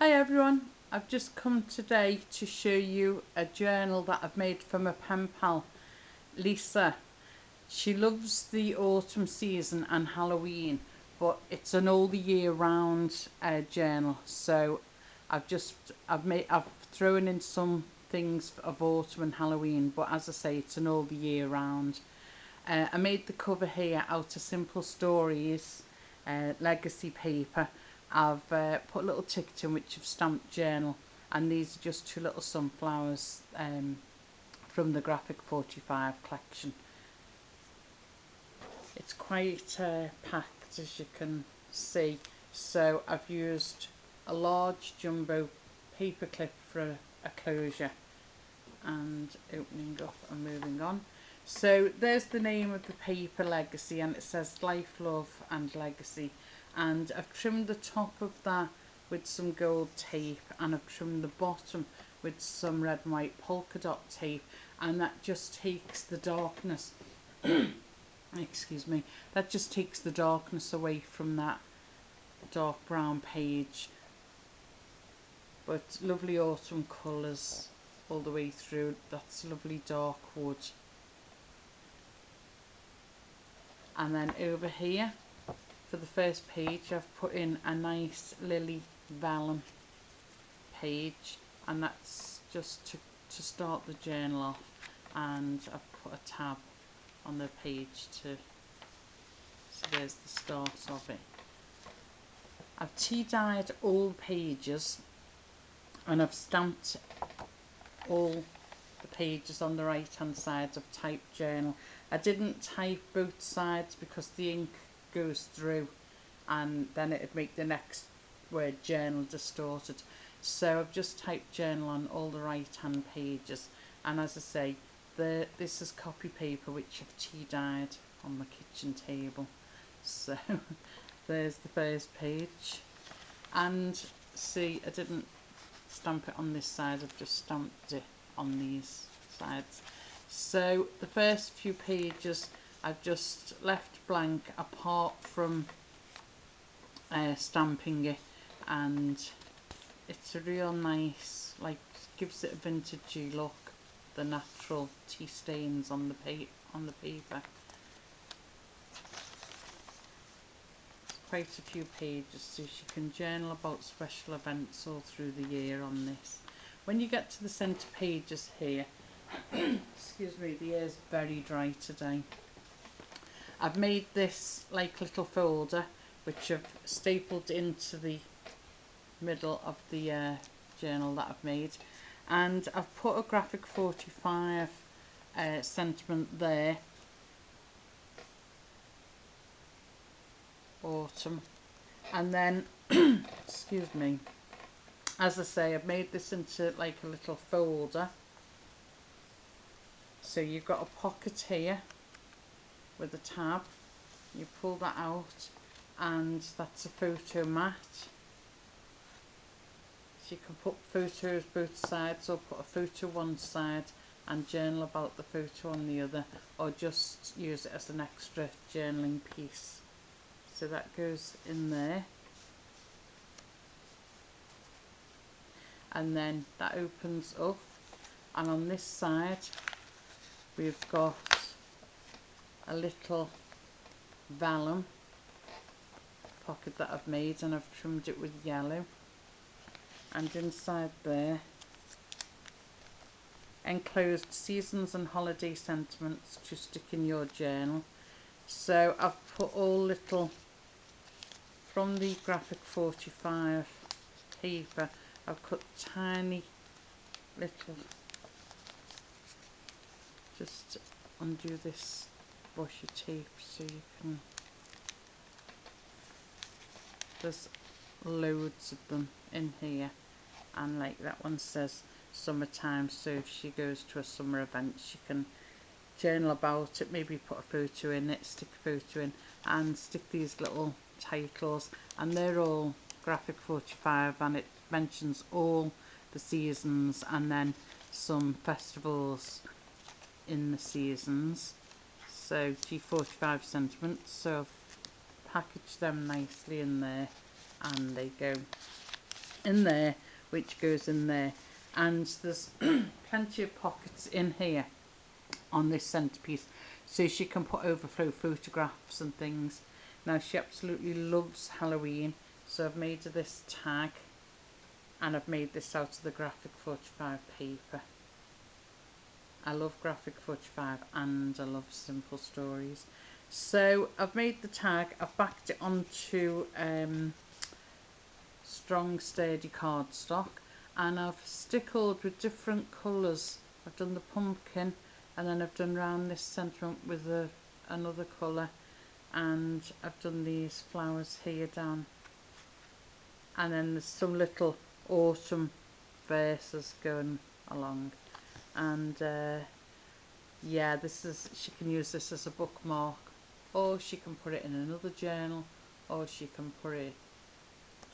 Hi everyone, I've just come today to show you a journal that I've made from a pen pal, Lisa. She loves the autumn season and Halloween, but it's an all the year round journal. So I've thrown in some things of autumn and Halloween, but as I say, it's an all the year round. I made the cover here out of Simple Stories legacy paper. I've put a little ticket in which I've stamped journal, and these are just two little sunflowers from the Graphic 45 collection. It's quite packed, as you can see, so I've used a large jumbo paper clip for a closure, and opening up and moving on. So there's the name of the paper, Legacy, and it says Life, Love and Legacy. And I've trimmed the top of that with some gold tape, and I've trimmed the bottom with some red and white polka dot tape, and that just takes the darkness excuse me, that just takes the darkness away from that dark brown page. But lovely autumn colours all the way through. That's lovely dark wood. And then over here for the first page I've put in a nice lily vellum page, and that's just to start the journal off, and I've put a tab on the page so there's the start of it. I've tea dyed all the pages, and I've stamped all the pages on the right hand side of typed journal. I didn't type both sides because the ink goes through and then it'd make the next word journal distorted, so I've just typed journal on all the right hand pages. And as I say, this is copy paper which I've tea dyed on the kitchen table. So there's the first page, and see, I didn't stamp it on this side, I've just stamped it on these sides. So the first few pages I've just left blank apart from stamping it, and it's a real nice, like, gives it a vintagey look, the natural tea stains on the paper. Quite a few pages, so she can journal about special events all through the year on this. When you get to the centre pages here excuse me, the air's very dry today. I've made this like little folder which I've stapled into the middle of the journal that I've made, and I've put a Graphic 45 sentiment there, autumn, and then excuse me, as I say, I've made this into like a little folder. So you've got a pocket here with a tab, you pull that out, and that's a photo mat. So you can put photos both sides, or put a photo one side and journal about the photo on the other, or just use it as an extra journaling piece. So that goes in there, and then that opens up, and on this side we've got a little vellum pocket that I've made, and I've trimmed it with yellow, and inside there enclosed seasons and holiday sentiments to stick in your journal. So I've put all little, from the Graphic 45 paper, I've cut tiny little, just undo this washi tape so you can, there's loads of them in here, and like that one says summertime, so if she goes to a summer event she can journal about it, maybe put a photo in it, stick a photo in, and stick these little titles, and they're all Graphic 45, and it mentions all the seasons and then some festivals in the seasons. So G45 sentiments, so I've packaged them nicely in there, and they go in there, which goes in there, and there's plenty of pockets in here on this centerpiece, so she can put overflow photographs and things. Now she absolutely loves Halloween, so I've made her this tag, and I've made this out of the graphic 45 paper. I love graphic 45 and I love simple stories. So I've made the tag, I've backed it onto strong sturdy cardstock, and I've stickled with different colours. I've done the pumpkin, and then I've done round this centre with another colour, and I've done these flowers here down, and then there's some little autumn verses going along. And yeah, this is, she can use this as a bookmark, or she can put it in another journal, or she can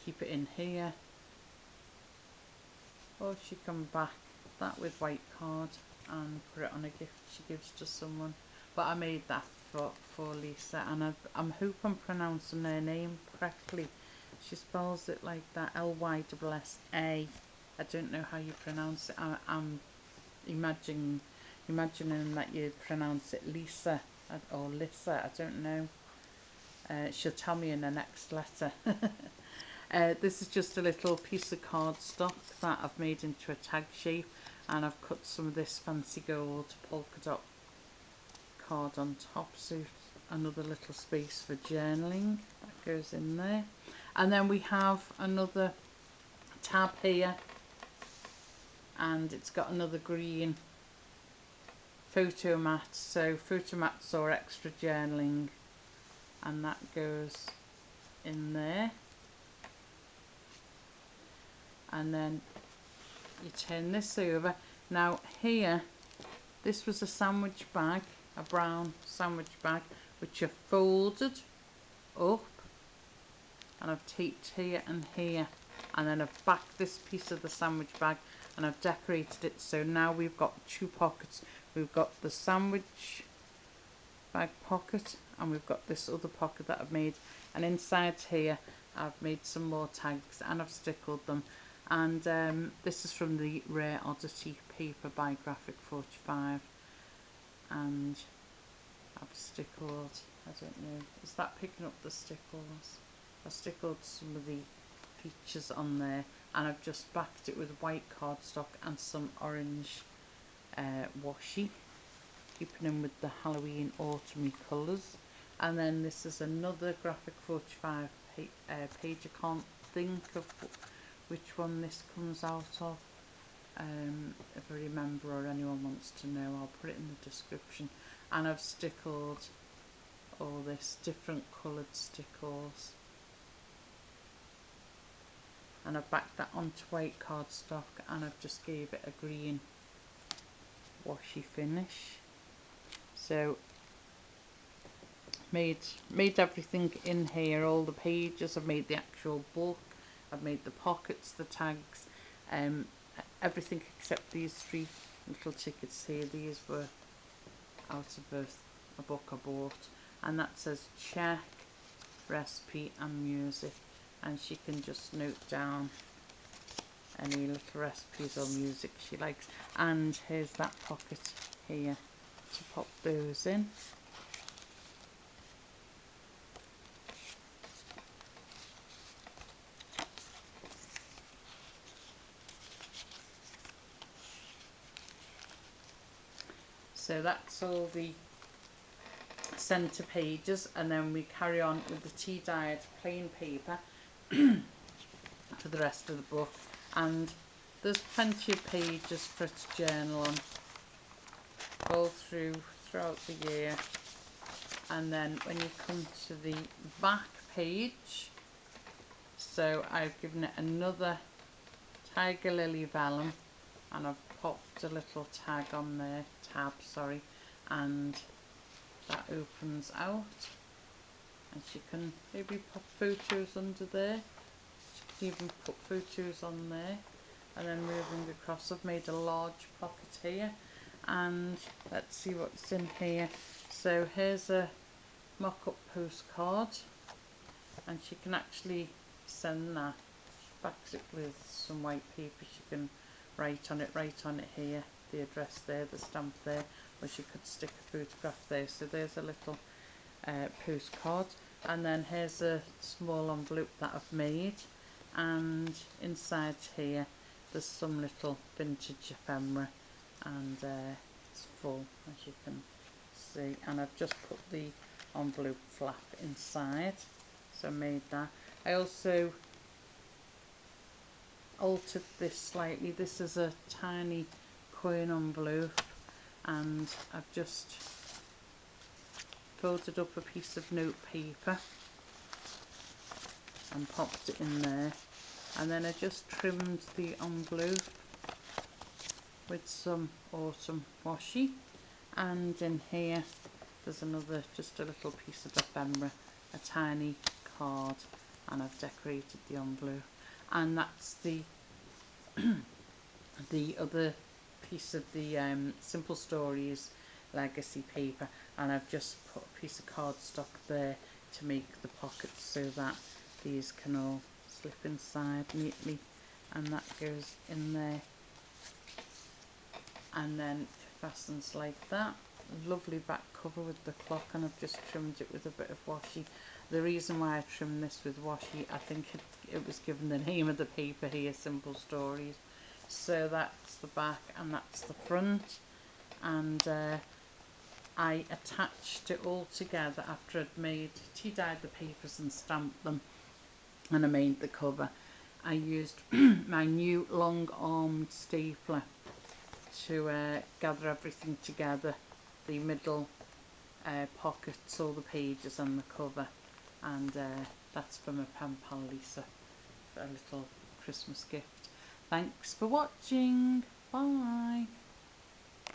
keep it in here, or she can back that with white card and put it on a gift she gives to someone. But I made that for Lisa, and I hope I'm pronouncing her name correctly. She spells it like that, Lyssa. I don't know how you pronounce it. I'm imagining that you pronounce it Lisa or Lissa. I don't know. She'll tell me in the next letter. This is just a little piece of cardstock that I've made into a tag shape, and I've cut some of this fancy gold polka dot card on top, so another little space for journaling that goes in there. And then we have another tab here, and it's got another green photo mat, so photo mats or extra journaling, and that goes in there. And then you turn this over. Now here, this was a sandwich bag, a brown sandwich bag, which I've folded up, and I've taped here and here, and then I've backed this piece of the sandwich bag and I've decorated it. So now we've got two pockets. We've got the sandwich bag pocket, and we've got this other pocket that I've made, and inside here I've made some more tags and I've stickled them. And this is from the Rare Oddity paper by Graphic 45, and I've stickled, I don't know, is that picking up the stickles? I've stickled some of the features on there, and I've just backed it with white cardstock and some orange washi, keeping them with the Halloween autumny colours. And then this is another Graphic 45 page. I can't think of which one this comes out of. If I remember or anyone wants to know, I'll put it in the description. And I've stickled all this different coloured stickles, and I've backed that onto white cardstock, and I've just gave it a green washi finish. So made everything in here, all the pages. I've made the actual book, I've made the pockets, the tags, everything except these three little tickets here. These were out of a book I bought, and that says check, recipe and music, and she can just note down any little recipes or music she likes. And here's that pocket here to pop those in. So that's all the centre pages, and then we carry on with the tea dyed plain paper for the rest of the book. And there's plenty of pages for it to journal on all throughout the year. And then when you come to the back page, so I've given it another tiger lily vellum, and I've popped a little tag on there, tab, sorry, and that opens out, and she can maybe pop photos under there. She can even put photos on there. And then moving across, I've made a large pocket here, and let's see what's in here. So here's a mock-up postcard, and she can actually send that backs it with some white paper. She can write on it here, the address there, the stamp there, or she could stick a photograph there. So there's a little postcard, and then here's a small envelope that I've made, and inside here there's some little vintage ephemera, and it's full, as you can see, and I've just put the envelope flap inside, so I made that. I also altered this slightly. This is a tiny coin envelope, and I've just folded up a piece of note paper and popped it in there, and then I just trimmed the envelope with some autumn washi, and in here there's another, just a little piece of ephemera, a tiny card, and I've decorated the envelope. And that's the the other piece of the Simple Stories legacy paper, and I've just put a piece of cardstock there to make the pockets so that these can all slip inside neatly, and that goes in there, and then it fastens like that. Lovely back cover with the clock, and I've just trimmed it with a bit of washi. The reason why I trimmed this with washi, I think it was given the name of the paper here, Simple Stories. So that's the back and that's the front, and I attached it all together after I'd tea-dyed the papers and stamped them, and I made the cover. I used my new long-armed stapler to gather everything together, the middle pockets, all the pages and the cover, and that's from a Penpal Lisa, for a little Christmas gift. Thanks for watching.